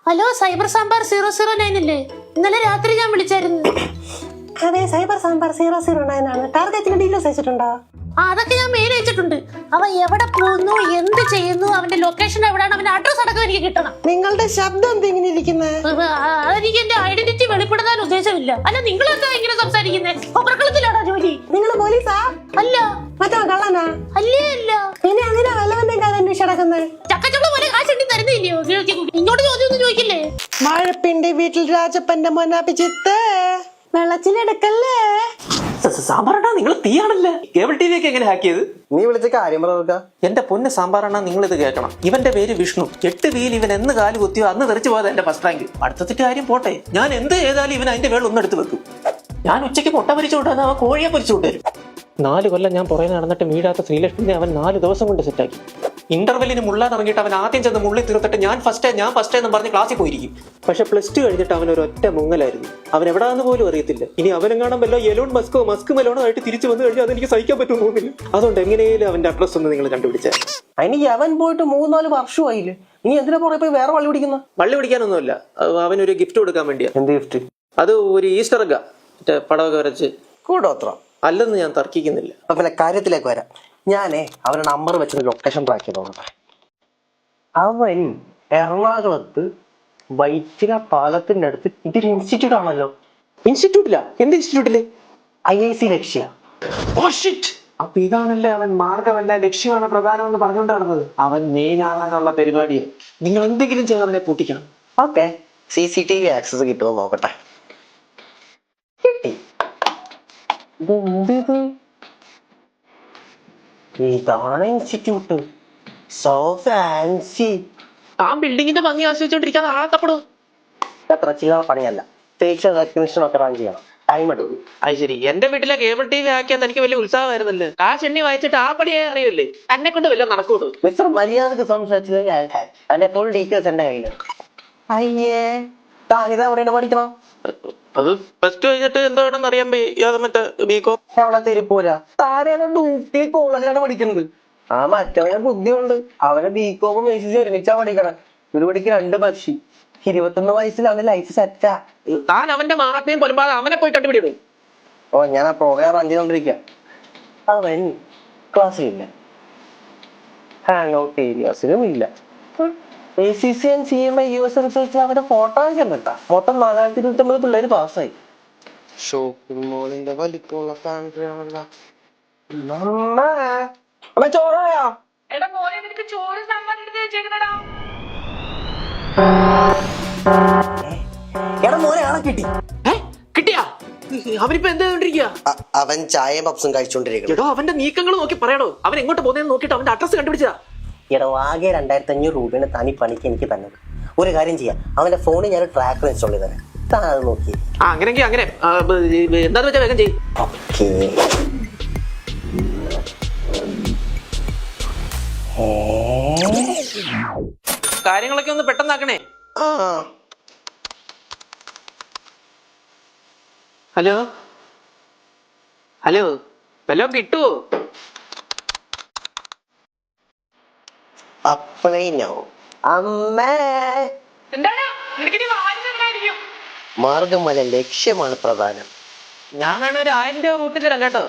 Hello cyber sambar 009 അല്ലേ? ഇന്നലെ രാത്രി ഞാൻ വിളിച്ചായിരുന്നു. അതെ, സൈബർ സാമ്പാർ 009 ആണ്. ടാർഗറ്റിന് ഡീറ്റെയിൽസ് അയച്ചിട്ടുണ്ടോ? അതൊക്കെ ഞാൻ മെയിൽ അയച്ചിട്ടുണ്ട്. അവൻ എവിടെ പോകുന്നു, എന്ത് ചെയ്യുന്നു, അവന്റെ ലൊക്കേഷൻ എവിടെയാണ്, അവന്റെ അഡ്രസ് അടക്കം എനിക്ക് കിട്ടണം. നിങ്ങളുടെ ശബ്ദം എന്തെങ്കിലും ഇരിക്കുന്നത്? അതെനിക്ക് എന്റെ ഐഡന്റിറ്റി വെളിപ്പെടുത്താൻ ഉദ്ദേശമില്ല. അല്ല, നിങ്ങളൊക്കെ ഇങ്ങനെ സംസാരിക്കുന്നേ? പ്രകൃതിയിലാണോ ജോലി? നിങ്ങൾ പോലീസാ? അല്ല. മറ്റോ കള്ളനാ? അല്ലേ അല്ല. പിന്നെ അങ്ങനെ വല്ലവന്റെ കാര്യം അന്വേഷിച്ചടക്കുന്നത്? ചക്കച്ചുള്ള പോലെ കാശെണ്ണി തരുന്നില്ലയോ? ഇങ്ങോട്ട് ചോദ്യമൊന്നും ചോദിക്കില്ലേ? വാഴപ്പിണ്ടി വീട്ടിൽ രാജപ്പന്റെ മൊനാപ്പിച്ചിട്ട് വെള്ളച്ചിലെടുക്കല്ലേ? സാമ്പാറണ്ണ നിങ്ങൾ തീയാണല്ലേ? കേബിൾ ടി വി ഒക്കെ എങ്ങനെ ഹാക്ക് ചെയ്ത്? നീ വിളിച്ച കാര്യം പറഞ്ഞ എന്റെ പൊന്ന് സാമ്പാറണ്ണ, നിങ്ങൾ ഇത് കേൾക്കണം. ഇവന്റെ പേര് വിഷ്ണു. 8 വീൽ ഇവൻ എന്ന് കാല് കുത്തിയോ അന്ന് തെറിച്ചു പോയത് എന്റെ ഫസ്റ്റ് റാങ്ക്. അടുത്തത്തെ കാര്യം പോട്ടെ, ഞാൻ എന്ത് ചെയ്താലും ഇവൻ അതിന്റെ വേൾ ഒന്നെടുത്ത് വെക്കും. ഞാൻ ഉച്ചയ്ക്ക് മുട്ട പൊരിച്ചു വിട്ടാൽ അവൻ കോഴിയെ പൊരിച്ചു വിട്ടു. 4 കൊല്ലം ഞാൻ പുറകെ നടന്നിട്ട് വീഴാത്ത ശ്രീലക്ഷ്മിനെ അവൻ 4 ദിവസം കൊണ്ട് സെറ്റാക്കി. ഇന്റർവെല്ലിന് മുള്ളാൻ ഇറങ്ങിയിട്ട് അവൻ ആദ്യം ചെന്ന് മുള്ളി തീർത്തിട്ട് ഞാൻ ഫസ്റ്റ് എന്ന് പറഞ്ഞ് ക്ലാസ്സിൽ പോയിരിക്കും. പക്ഷെ +2 കഴിഞ്ഞിട്ട് അവൻ ഒരു ഒറ്റ മുങ്ങലായിരുന്നു. അവൻ എവിടാന്ന് പോലും അറിയത്തില്ല. ഇനി അവനെങ്ങാനും വല്ലോ എലോൺ മസ്ക് മെലോണോ ആയിട്ട് തിരിച്ചു വന്നു കഴിഞ്ഞാൽ അതെനിക്ക് സഹിക്കാൻ പറ്റും തോന്നില്ല. അതുകൊണ്ട് എങ്ങനെയും അവന്റെ അഡ്രസ് ഒന്ന് നിങ്ങൾ കണ്ടുപിടിച്ചാൽ. അതിന് അവൻ പോയിട്ട് 3-4 വർഷമായില്ലേ? ഇനി എന്തിനാ പുറകെ പോയി വേറെ വള്ളി പിടിക്കുന്ന? വള്ളി പിടിക്കാനൊന്നുമല്ല, അവനൊരു ഗിഫ്റ്റ് കൊടുക്കാൻ വേണ്ടിയാ. എന്ത് ഗിഫ്റ്റ്? അത് ഒരു ഈസ്റ്റർ എഗ്ഗാ, പടമൊക്കെ വരച്ച്. കൂടോത്രം അല്ലെന്ന് ഞാൻ തർക്കിക്കുന്നില്ല. അപ്പൊ പിന്നെ കാര്യത്തിലേക്ക് വരാം. ഞാനേ അവരുടെ നമ്പർ വെച്ചൊരു ലൊക്കേഷൻ ട്രാക്ക് ചെയ്ത് നോക്കട്ടെ. അവൻ എറണാകുളത്ത് വൈറ്റില പാലത്തിന്റെ അടുത്ത് ഇതൊരു ഇൻസ്റ്റിറ്റ്യൂട്ട് ആണല്ലോ. ഇൻസ്റ്റിറ്റ്യൂട്ടില്ല? എന്ത് ഇൻസ്റ്റിറ്റ്യൂട്ടില്? IIC ലക്ഷ്യ. അപ്പൊ ഇതാണല്ലേ അവൻ മാർഗമല്ല ലക്ഷ്യമാണ് പ്രധാനം എന്ന് പറഞ്ഞുകൊണ്ട് നടന്നത്. അവൻ മെയിനാണെന്നുള്ള പരിപാടിയെ നിങ്ങൾ എന്തെങ്കിലും ചെയ്ത് അവനെ പൂട്ടിക്കണം. ഓക്കെ, CCTV ആക്സസ് കിട്ടുമോ നോക്കട്ടെ. കിട്ടി. ഇതാണ് ഇൻസ്റ്റിറ്റ്യൂട്ട്. So fancy. ആ ബിൽഡിങ്ങിന്റെ ഭംഗി ആസ്വദിച്ചോണ്ടിരിക്കാതെ ആളത്തപ്പെടും. അത്ര ചെയ്യാൻ പണിയല്ല. ഫേഷ്യൽ റെക്കഗ്നിഷൻ ഒക്കെ റൺ ചെയ്യണം, ടൈം എടുക്കും. അത് ശരി. എന്റെ വീട്ടിലെ കേബിൾ TV ആക്കിയാൽ എനിക്ക് വലിയ ഉത്സാഹമായിരുന്നല്ലോ. കാശ് എണ്ണി വായിച്ചിട്ട് ആ പണിയെ അറിയില്ലേ? എന്നെ കൊണ്ട് വല്ലതും നടക്കൂടൂ. മിസ്റ്റർ മര്യാദക്ക് സംസാരിച്ചത് അതിന്റെ ഫുൾ ഡീറ്റെയിൽസ് എന്റെ കയ്യിലുണ്ട്. അയ്യേ, താനിതാ അവിടെ പഠിക്കണം? അത് +2 കഴിഞ്ഞിട്ട് എന്താണെന്ന് അറിയാൻ മറ്റേ ബികോം അവിടെ തിരുപ്പൂര താരേനെ ഡ്യൂട്ടി കോളേജിലാണ് പഠിക്കുന്നത്. ആ മറ്റവനെ ബുദ്ധിയുണ്ട്. അവനെ BCom ACC ഒരുമിച്ചാ പഠിക്കണം. ഒരു പഠിക്ക് 2 പക്ഷി. 21 വയസ്സിൽ അവന്റെ ലൈഫ് സെറ്റാ. താൻ അവന്റെ മാർഗം പൊരുമ്പാതെ അവനെ പോയി കണ്ടുപിടിയിടും. ഓ, ഞാൻ ആ പ്രോഗ്രാം റൺ ചെയ്തോണ്ടിരിക്കുക. അവൻ ക്ലാസ്സിലില്ല, ഹാങ് ഔട്ട് ഏരിയാസിലും ഇല്ല. ACC and CMA US റിസൾട്ടിൽ അവന്റെ ഫോട്ടോ കണ്ടിട്ടാ. മൊത്തം 4029 പിള്ളേര് പാസ്സായി. ഷോപ്പിംഗ് മോളിന്റെ വലിപ്പമുള്ള ചോറായോ? എടാ മോനെ, ആളെ കിട്ടി. കിട്ടിയാ? അവനിപ്പോ എന്താ ചെയ്തോണ്ടിരിക്കുക? അവൻ ചായയും പപ്സും കഴിച്ചോണ്ടിരിക്കുന്നു. എടോ, അവന്റെ നീക്കങ്ങൾ നോക്കി പറയണോ. അവൻ എങ്ങോട്ട് പോകുന്നതെന്ന് നോക്കിട്ട് അവന്റെ അഡ്രസ് കണ്ടുപിടിച്ചാ. എടോ, ആകെ 2500 രൂപയാണ് തനി പണിക്ക് എനിക്ക് തന്നത്. ഒരു കാര്യം ചെയ്യാം, അവന്റെ ഫോണിൽ ഞാൻ ട്രാക്കർ ഇൻസ്റ്റാൾ ചെയ്ത് തരാം. താൻ അത് നോക്കി. അങ്ങനെങ്കിൽ അങ്ങനെ എന്താന്ന് വെച്ചാൽ വേഗം ചെയ്യും. കാര്യങ്ങളൊക്കെ ഒന്ന് പെട്ടെന്നാക്കണേ. ഹലോ ഹലോ, വല്ലോ കിട്ടുവോ? അപ്പഴോ അമ്മേ, മാർഗമല ലക്ഷ്യമാണ് പ്രധാനം. ഞാൻ വേണ ഒരു 1000 രൂപ കൂട്ടി തരാം കേട്ടോ.